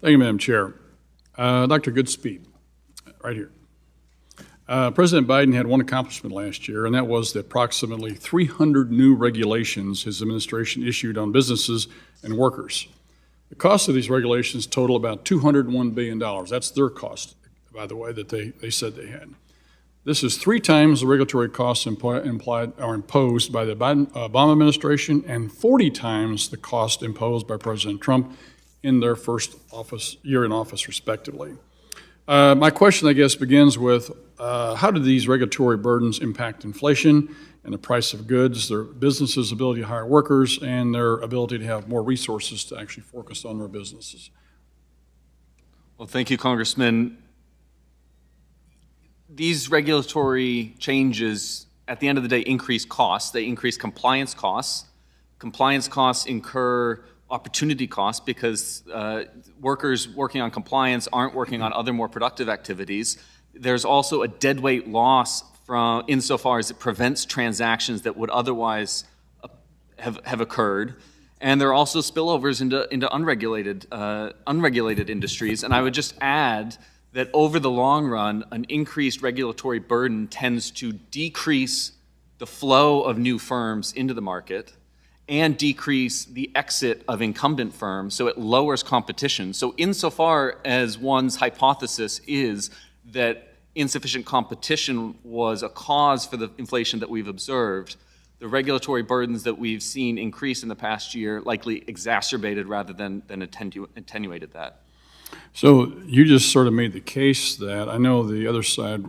Thank you, Madam Chair. Dr. Goodspeed, right here. President Biden had one accomplishment last year, and that was the approximately 300 new regulations his administration issued on businesses and workers. The cost of these regulations total about $201 billion. That's their cost, by the way, that they said they had. This is 3 times the regulatory costs imposed by the Obama administration and 40 times the cost imposed by President Trump in their first year in office, respectively. My question, I guess, begins with how do these regulatory burdens impact inflation and the price of goods, their businesses' ability to hire workers, and their ability to have more resources to actually focus on their businesses? Well, thank you, Congressman. These regulatory changes, at the end of the day, increase costs. They increase compliance costs. Compliance costs incur opportunity costs because workers working on compliance aren't working on other more productive activities. There's also a deadweight loss insofar as it prevents transactions that would otherwise have occurred. And there are also spillovers into unregulated industries. And I would just add that over the long run, an increased regulatory burden tends to decrease the flow of new firms into the market and decrease the exit of incumbent firms, so it lowers competition. So insofar as one's hypothesis is that insufficient competition was a cause for the inflation that we've observed, the regulatory burdens that we've seen increase in the past year likely exacerbated rather than attenuated that. So you just sort of made the case that I know the other side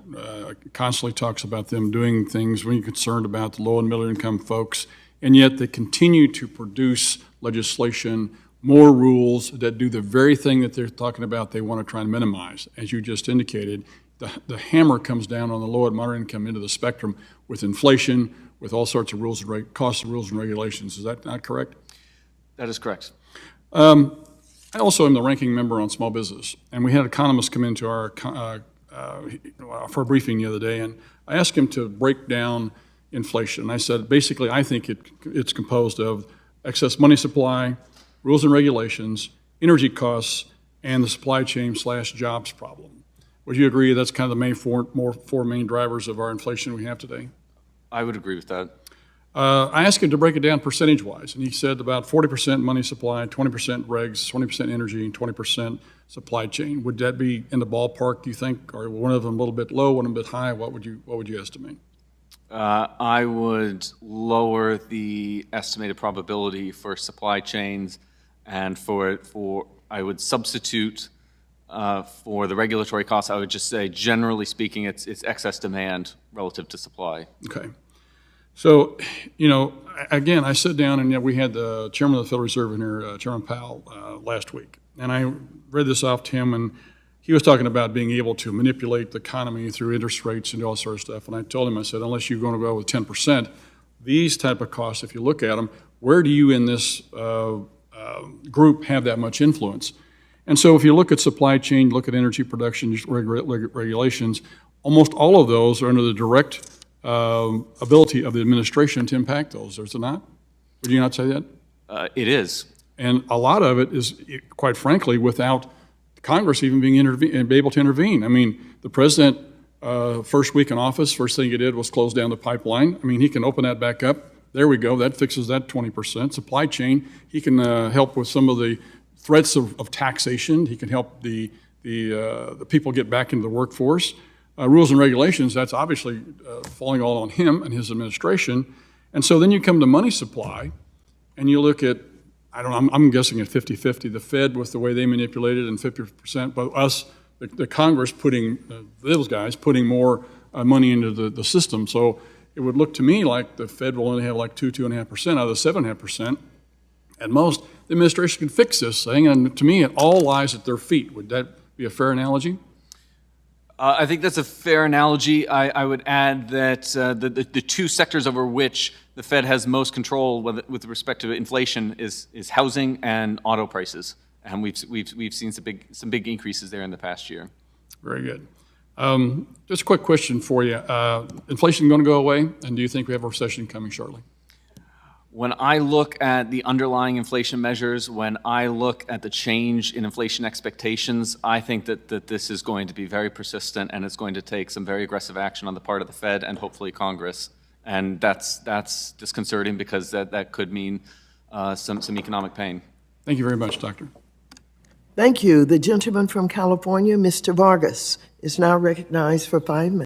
constantly talks about them doing things when you're concerned about the low and middle income folks, and yet they continue to produce legislation, more rules that do the very thing that they're talking about they want to try and minimize. As you just indicated, the hammer comes down on the low and moderate income end of the spectrum with inflation, with all sorts of rules, costs of rules and regulations. Is that not correct? That is correct. I also am the ranking member on small business, and we had economists come into our for a briefing the other day, and I asked him to break down inflation. And I said, basically, I think it's composed of excess money supply, rules and regulations, energy costs, and the supply chain / jobs problem. Would you agree that's kind of the four main drivers of our inflation we have today? I would agree with that. I asked him to break it down percentage-wise, and he said about 40% money supply, 20% regs, 20% energy, and 20% supply chain. Would that be in the ballpark, do you think? Or one of them a little bit low, one of them a bit high? What would you estimate? I would lower the estimated probability for supply chains, and I would substitute for the regulatory costs. I would just say, generally speaking, it's excess demand relative to supply. Okay. So, again, I sit down and we had the chairman of the Federal Reserve in here, Chairman Powell, last week. And I read this off to him, and he was talking about being able to manipulate the economy through interest rates and all sort of stuff. And I told him, I said, unless you're going to go with 10%, these type of costs, if you look at them, where do you in this group have that much influence? And so if you look at supply chain, look at energy production regulations, almost all of those are under the direct ability of the administration to impact those, is it not? Would you not say that? It is. And a lot of it is, quite frankly, without Congress even being able to intervene. I mean, the president, first week in office, first thing he did was close down the pipeline. I mean, he can open that back up. There we go. That fixes that 20%. Supply chain, he can help with some of the threats of taxation. He can help the people get back into the workforce. Rules and regulations, that's obviously falling all on him and his administration. And so then you come to money supply, and you look at, I'm guessing at 50-50, the Fed with the way they manipulate it, and 50%, but us, the Congress those guys putting more money into the system. So it would look to me like the Fed will only have like 2.5% out of the 7.5%. At most, the administration can fix this thing, and to me, it all lies at their feet. Would that be a fair analogy? I think that's a fair analogy. I would add that the two sectors over which the Fed has most control with respect to inflation is housing and auto prices, and we've seen some big increases there in the past year. Very good. Just a quick question for you. Inflation going to go away, and do you think we have a recession coming shortly? When I look at the underlying inflation measures, when I look at the change in inflation expectations, I think that this is going to be very persistent, and it's going to take some very aggressive action on the part of the Fed and hopefully Congress. And that's disconcerting because that could mean some economic pain. Thank you very much, Doctor. Thank you. The gentleman from California, Mr. Vargas, is now recognized for 5 minutes.